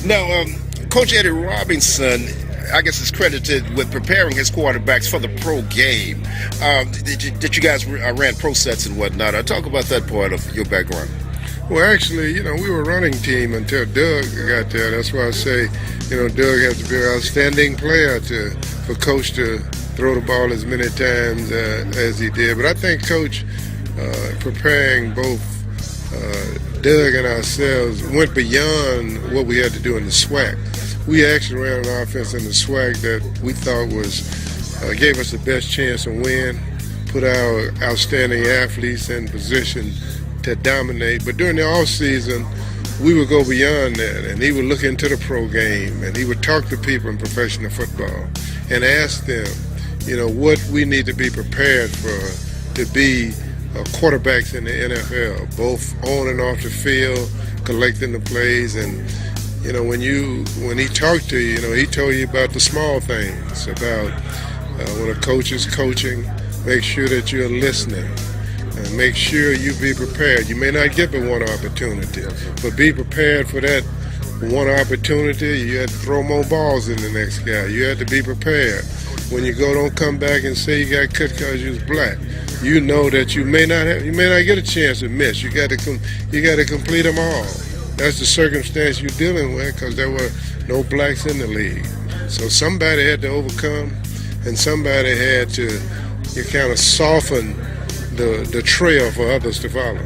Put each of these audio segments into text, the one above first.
Now, Coach Eddie Robinson, I guess, is credited with preparing his quarterbacks for the pro game. Did you guys ran pro sets and whatnot? Talk about that part of your background. Well, actually, we were a running team until Doug got there. That's why I say, Doug has to be an outstanding player for Coach to throw the ball as many times as he did. But I think Coach, preparing both Doug and ourselves, went beyond what we had to do in the SWAC. We actually ran an offense in the SWAC that we thought gave us the best chance to win, put our outstanding athletes in position to dominate. But during the off season, we would go beyond that, and he would look into the pro game, and he would talk to people in professional football and ask them, what we need to be prepared for to be quarterbacks in the NFL, both on and off the field, collecting the plays. And when he talked to you, he told you about the small things, about when a coach is coaching, make sure that you're listening. And make sure you be prepared. You may not get but one opportunity, but be prepared for that one opportunity. You had to throw more balls in the next guy. You had to be prepared. When you go, don't come back and say you got cut because you was black. You know that you may not get a chance to miss. You got to complete them all. That's the circumstance you're dealing with, because there were no blacks in the league. So somebody had to overcome, and somebody had to kind of soften the trail for others to follow.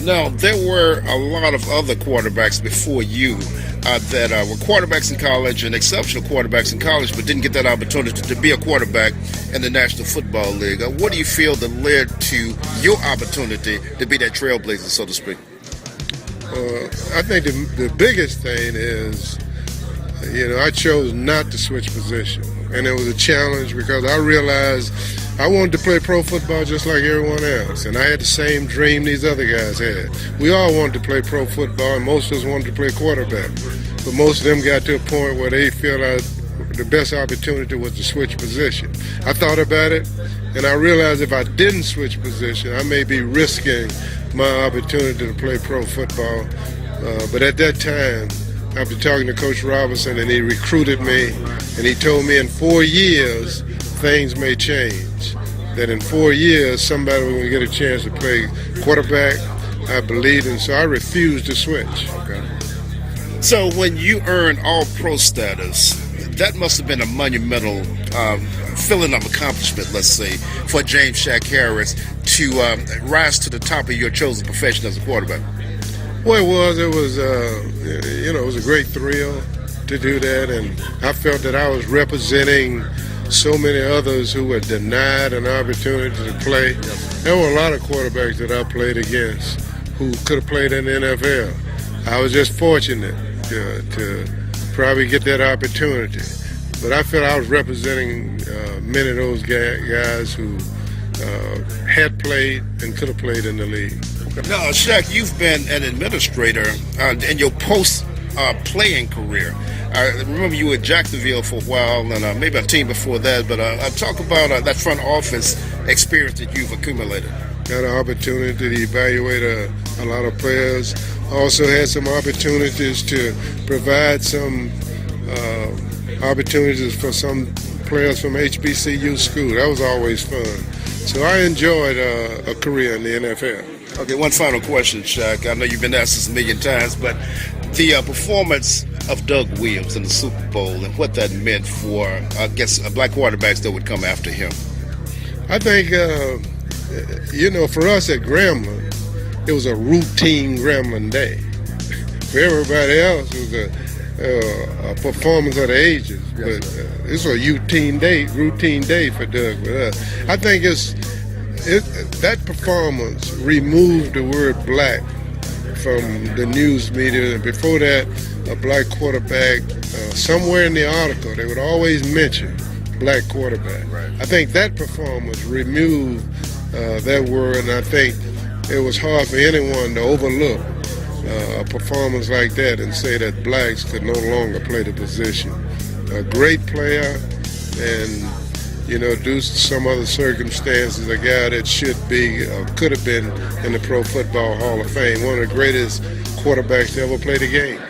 Now, there were a lot of other quarterbacks before you that were quarterbacks in college and exceptional quarterbacks in college, but didn't get that opportunity to be a quarterback in the National Football League. What do you feel that led to your opportunity to be that trailblazer, so to speak? I think the biggest thing is, I chose not to switch position, and it was a challenge because I realized I wanted to play pro football just like everyone else, and I had the same dream these other guys had. We all wanted to play pro football, and most of us wanted to play quarterback, but most of them got to a point where they feel like the best opportunity was to switch position. I thought about it, and I realized if I didn't switch position, I may be risking my opportunity to play pro football. But at that time, after talking to Coach Robinson, and he recruited me, and he told me in 4 years, things may change. That in 4 years, somebody was going to get a chance to play quarterback. I believed, and so I refused to switch. Okay. So when you earned all-pro status, that must have been a monumental feeling of accomplishment, let's say, for James Shaq Harris to rise to the top of your chosen profession as a quarterback. Well, it was a great thrill to do that, and I felt that I was representing so many others who were denied an opportunity to play. There were a lot of quarterbacks that I played against who could have played in the NFL. I was just fortunate to probably get that opportunity. But I felt I was representing many of those guys who had played and could have played in the league. Now, Shaq, you've been an administrator in your post-playing career. I remember you were at Jacksonville for a while, and maybe a team before that, but talk about that front office experience that you've accumulated. Got an opportunity to evaluate a lot of players. Also had some opportunities to provide some opportunities for some players from HBCU school. That was always fun. So I enjoyed a career in the NFL. Okay, one final question, Shaq. I know you've been asked this a million times, but the performance of Doug Williams in the Super Bowl and what that meant for, I guess, black quarterbacks that would come after him. I think, for us at Grambling, it was a routine Grambling day. For everybody else, it was a performance of the ages. But it's a routine day for Doug with us. I think that performance removed the word black from the news media. And before that, a black quarterback, somewhere in the article, they would always mention black quarterback. Right. I think that performance removed that word, and I think it was hard for anyone to overlook a performance like that and say that blacks could no longer play the position. A great player, and due to some other circumstances, a guy that should be, could have been in the Pro Football Hall of Fame, one of the greatest quarterbacks to ever play the game.